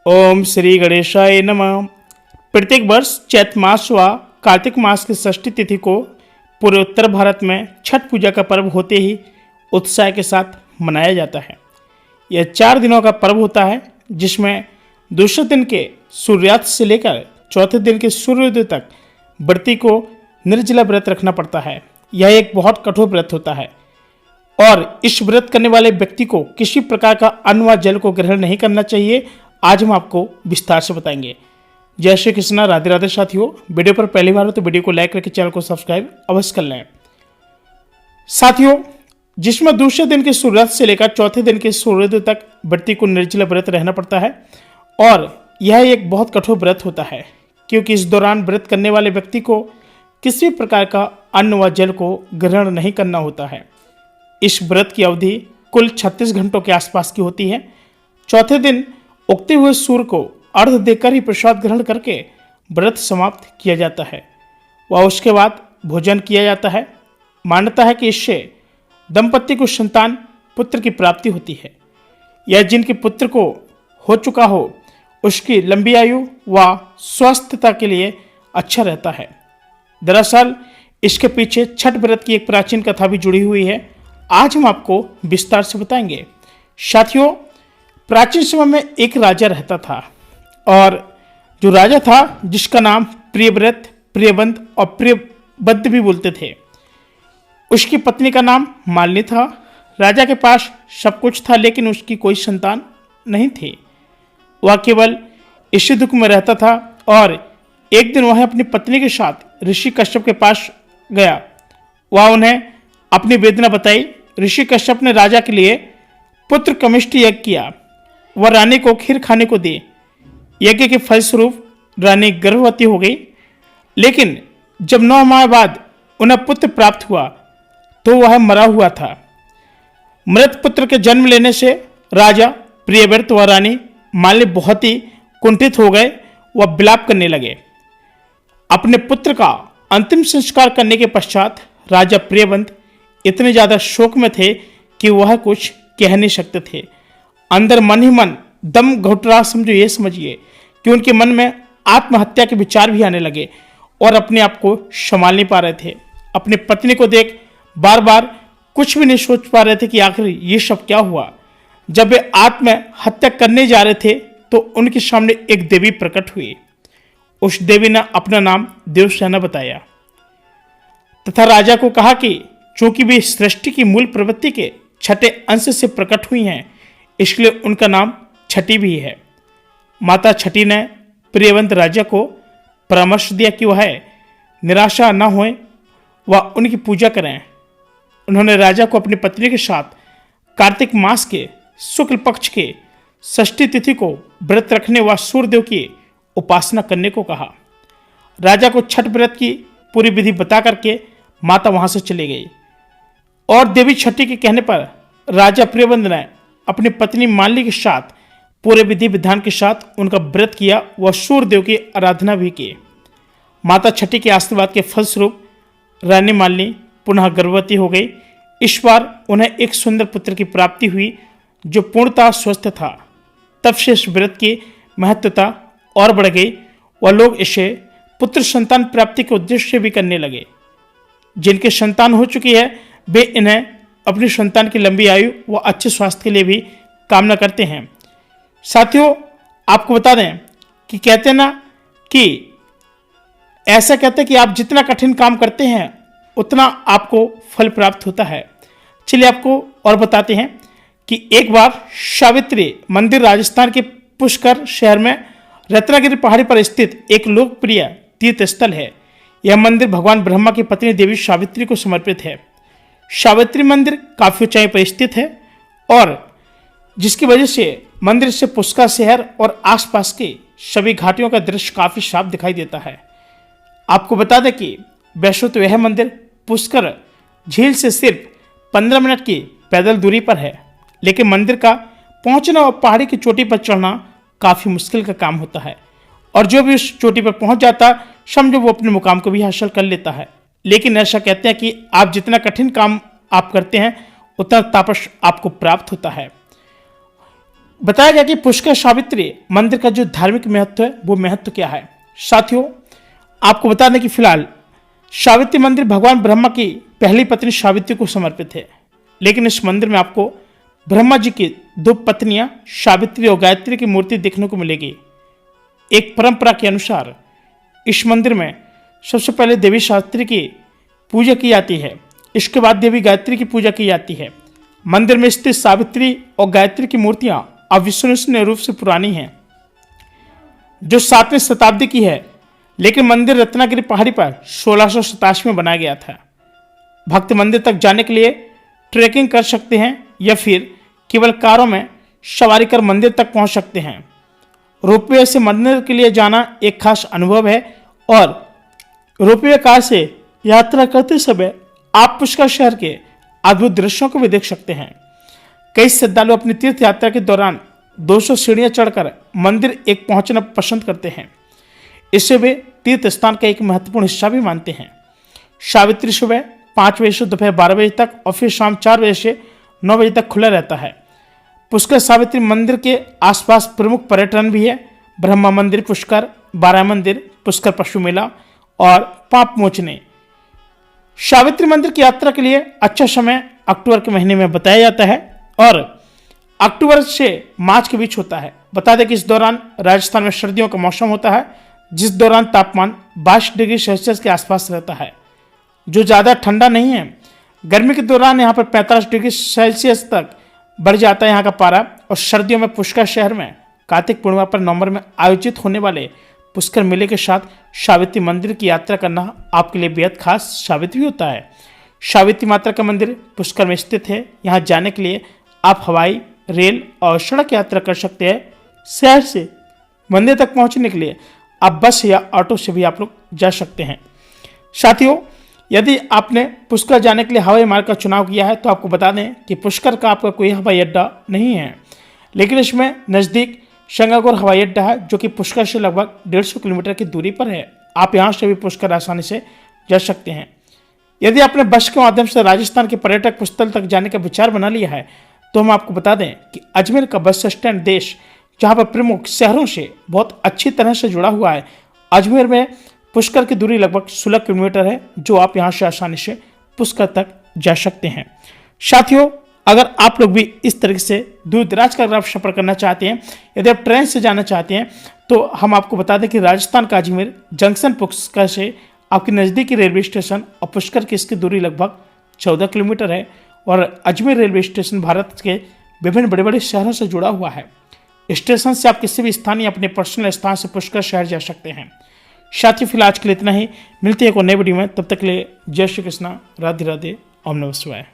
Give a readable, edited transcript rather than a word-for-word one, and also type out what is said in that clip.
ओम श्री गणेशाय नमः। प्रत्येक वर्ष चैत्र मास व कार्तिक मास की षष्ठी तिथि को पूरे उत्तर भारत में छठ पूजा का पर्व होते ही उत्साह के साथ मनाया जाता है। यह 4 दिनों का पर्व होता है, जिसमें दूसरे दिन के सूर्यास्त से लेकर चौथे दिन के सूर्योदय तक व्रती को निर्जला व्रत रखना पड़ता है। यह एक बहुत कठोर व्रत होता है और इस व्रत करने वाले व्यक्ति को किसी प्रकार का अन्न व जल को ग्रहण नहीं करना चाहिए। आज हम आपको विस्तार से बताएंगे। जय श्री कृष्णा, राधे राधे साथियों। वीडियो पर पहली बार हो तो वीडियो को लाइक करके चैनल को सब्सक्राइब अवश्य कर लें। साथियों, जिसमें दूसरे दिन के सूर्यास्त से लेकर चौथे दिन के सूर्योदय तक व्रती को निर्जला व्रत रहना पड़ता है और यह एक बहुत कठोर व्रत होता है, क्योंकि इस दौरान व्रत करने वाले व्यक्ति को किसी प्रकार का अन्न व जल को ग्रहण नहीं करना होता है। इस व्रत की अवधि कुल 36 घंटों के आसपास की होती है। चौथे दिन उगते हुए सूर्य को अर्घ देकर ही प्रसाद ग्रहण करके व्रत समाप्त किया जाता है व उसके बाद भोजन किया जाता है। मान्यता है कि इससे दंपति को संतान पुत्र की प्राप्ति होती है। यह जिनके पुत्र को हो चुका हो उसकी लंबी आयु व स्वस्थता के लिए अच्छा रहता है। दरअसल इसके पीछे छठ व्रत की एक प्राचीन कथा भी जुड़ी हुई है। आज हम आपको विस्तार से बताएंगे। साथियों, प्राचीन समय में एक राजा रहता था और जो राजा था जिसका नाम प्रियव्रत, प्रियवंत और प्रियबद्ध भी बोलते थे, उसकी पत्नी का नाम मालिनी था। राजा के पास सब कुछ था, लेकिन उसकी कोई संतान नहीं थी। वह केवल इसी दुख में रहता था और एक दिन वह अपनी पत्नी के साथ ऋषि कश्यप के पास गया। वह उन्हें अपनी वेदना बताई। ऋषि कश्यप ने राजा के लिए पुत्र कमिष्टि यज्ञ किया। वह रानी को खीर खाने को दी। यज्ञ के फलस्वरूप रानी गर्भवती हो गई, लेकिन जब 9 माह बाद उन्हें पुत्र प्राप्त हुआ तो वह मरा हुआ था। मृत पुत्र के जन्म लेने से राजा प्रियव्रत व रानी मालिनी बहुत ही कुंठित हो गए। वह विलाप करने लगे। अपने पुत्र का अंतिम संस्कार करने के पश्चात राजा प्रियवंत इतने ज्यादा शोक में थे कि वह कुछ कह नहीं सकते थे। अंदर मन ही मन दम घुट रहा, समझो ये समझिए कि उनके मन में आत्महत्या के विचार भी आने लगे और अपने आप को संभाल नहीं पा रहे थे। अपनी पत्नी को देख बार बार कुछ भी नहीं सोच पा रहे थे कि आखिर ये सब क्या हुआ। जब वे आत्महत्या करने जा रहे थे तो उनके सामने एक देवी प्रकट हुई। उस देवी ने अपना नाम देवसेना बताया तथा राजा को कहा कि चूंकि वे सृष्टि की मूल प्रवृत्ति के छठे अंश से प्रकट हुई हैं, इसलिए उनका नाम छठी भी है। माता छठी ने प्रियवंत राजा को परामर्श दिया कि वह निराशा न होए व उनकी पूजा करें। उन्होंने राजा को अपनी पत्नी के साथ कार्तिक मास के शुक्ल पक्ष के षष्ठी तिथि को व्रत रखने व सूर्यदेव की उपासना करने को कहा। राजा को छठ व्रत की पूरी विधि बता करके माता वहां से चली गई और देवी छठी के कहने पर राजा प्रियवंत ने अपनी पत्नी मालिनी के साथ पूरे विधि विधान के साथ उनका व्रत किया व सूर्यदेव की आराधना भी की। माता छठी के आशीर्वाद के फलस्वरूप रानी मालिनी पुनः गर्भवती हो गई। इस बार उन्हें एक सुंदर पुत्र की प्राप्ति हुई जो पूर्णतः स्वस्थ था। तब से इस व्रत की महत्वता और बढ़ गई व लोग इसे पुत्र संतान प्राप्ति के उद्देश्य से भी करने लगे। जिनके संतान हो चुकी है वे इन्हें अपनी संतान की लंबी आयु व अच्छे स्वास्थ्य के लिए भी कामना करते हैं। साथियों, आपको बता दें कि कहते ना कि ऐसा कहते हैं कि आप जितना कठिन काम करते हैं उतना आपको फल प्राप्त होता है। चलिए आपको और बताते हैं कि एक बार सावित्री मंदिर राजस्थान के पुष्कर शहर में रत्नागिरी पहाड़ी पर स्थित एक लोकप्रिय तीर्थ स्थल है। यह मंदिर भगवान ब्रह्मा की पत्नी देवी सावित्री को समर्पित है। सावित्री मंदिर काफी ऊंचाई पर स्थित है और जिसकी वजह से मंदिर से पुष्कर शहर और आसपास की सभी घाटियों का दृश्य काफी साफ दिखाई देता है। आपको बता दें कि वैसे तो यह मंदिर पुष्कर झील से सिर्फ 15 मिनट की पैदल दूरी पर है, लेकिन मंदिर का पहुंचना और पहाड़ी की चोटी पर चढ़ना काफी मुश्किल का काम होता है और जो भी उस चोटी पर पहुंच जाता समझो वो अपने मुकाम को भी हासिल कर लेता है। लेकिन ऐसा कहते हैं कि आप जितना कठिन काम आप करते हैं उतना तापस आपको प्राप्त होता है। बताया गया कि पुष्कर सावित्री मंदिर का जो धार्मिक महत्व है वो महत्व क्या है। साथियों, आपको बता दें कि फिलहाल सावित्री मंदिर भगवान ब्रह्मा की पहली पत्नी सावित्री को समर्पित है, लेकिन इस मंदिर में आपको ब्रह्मा जी की 2 पत्नियां सावित्री और गायत्री की मूर्ति देखने को मिलेगी। एक परंपरा के अनुसार इस मंदिर में सबसे पहले देवी सावित्री की पूजा की जाती है, इसके बाद देवी गायत्री की पूजा की जाती है। मंदिर में स्थित सावित्री और गायत्री की मूर्तियां अविश्वसनीय रूप से पुरानी हैं, जो 7वीं शताब्दी की है, लेकिन मंदिर रत्नागिरी पहाड़ी पर 1687 में बनाया गया था। भक्त मंदिर तक जाने के लिए ट्रैकिंग कर सकते हैं या फिर केवल कारों में सवारी कर मंदिर तक पहुंच सकते हैं। रोपवे से मंदिर के लिए जाना एक खास अनुभव है और रोपवे कार से यात्रा करते समय आप पुष्कर शहर के अद्भुत दृश्यों को भी देख सकते हैं। कई श्रद्धालु अपनी तीर्थ यात्रा के दौरान 200 सीढ़ियां चढ़कर मंदिर एक पहुंचना पसंद करते हैं। इसे वे तीर्थ स्थान का एक महत्वपूर्ण हिस्सा भी मानते हैं। सावित्री सुबह 5 बजे से दोपहर 12 बजे तक और फिर शाम 4 बजे से 9 बजे तक खुला रहता है। पुष्कर सावित्री मंदिर के आसपास प्रमुख पर्यटन भी है। ब्रह्मा मंदिर पुष्कर, बारा मंदिर, पुष्कर पशु मेला और पाप मोचने। सावित्री मंदिर की यात्रा के लिए अच्छा समय अक्टूबर के महीने में बताया जाता है और अक्टूबर से मार्च के बीच होता है। बता दें कि इस दौरान राजस्थान में सर्दियों का मौसम होता है, जिस दौरान तापमान 22 डिग्री सेल्सियस के आसपास रहता है, जो ज़्यादा ठंडा नहीं है। गर्मी के दौरान यहाँ पर 45 डिग्री सेल्सियस तक बढ़ जाता है यहाँ का पारा। और सर्दियों में पुष्कर शहर में कार्तिक पूर्णिमा पर नवंबर में आयोजित होने वाले पुष्कर मेले के साथ सावित्री मंदिर की यात्रा करना आपके लिए बेहद खास साबित भी होता है। सावित्री माता का मंदिर पुष्कर में स्थित है। यहाँ जाने के लिए आप हवाई, रेल और सड़क यात्रा कर सकते हैं। शहर से मंदिर तक पहुँचने के लिए आप बस या ऑटो से भी आप लोग जा सकते हैं। साथियों, यदि आपने पुष्कर जाने के लिए हवाई मार्ग का चुनाव किया है तो आपको बता दें कि पुष्कर का आपका कोई हवाई अड्डा नहीं है, लेकिन इसमें नज़दीक शंगागौर हवाई अड्डा है, जो कि पुष्कर से लगभग 150 किलोमीटर की दूरी पर है। आप यहाँ से भी पुष्कर आसानी से जा सकते हैं। यदि आपने बस के माध्यम से राजस्थान के पर्यटक स्थल तक जाने का विचार बना लिया है तो हम आपको बता दें कि अजमेर का बस स्टैंड देश जहाँ पर प्रमुख शहरों से बहुत अच्छी तरह से जुड़ा हुआ है। अजमेर में पुष्कर की दूरी लगभग 16 किलोमीटर है, जो आप यहाँ से आसानी से पुष्कर तक जा सकते हैं। साथियों, अगर आप लोग भी इस तरीके से दूर दराज का अगर आप सफर करना चाहते हैं, यदि आप ट्रेन से जाना चाहते हैं, तो हम आपको बता दें कि राजस्थान का अजमेर जंक्शन पुष्कर से आपके नज़दीकी रेलवे स्टेशन और पुष्कर की इसकी दूरी लगभग 14 किलोमीटर है। और अजमेर रेलवे स्टेशन भारत के विभिन्न बड़े बड़े शहरों से जुड़ा हुआ है। स्टेशन से आप किसी भी स्थानीय अपने पर्सनल स्थान से पुष्कर शहर जा सकते हैं। साथियों, फिलहाल आज के लिए इतना ही। मिलते हैं एक और नए वीडियो में, तब तक के लिए जय श्री कृष्णा, राधे राधे, ओम नमः शिवाय।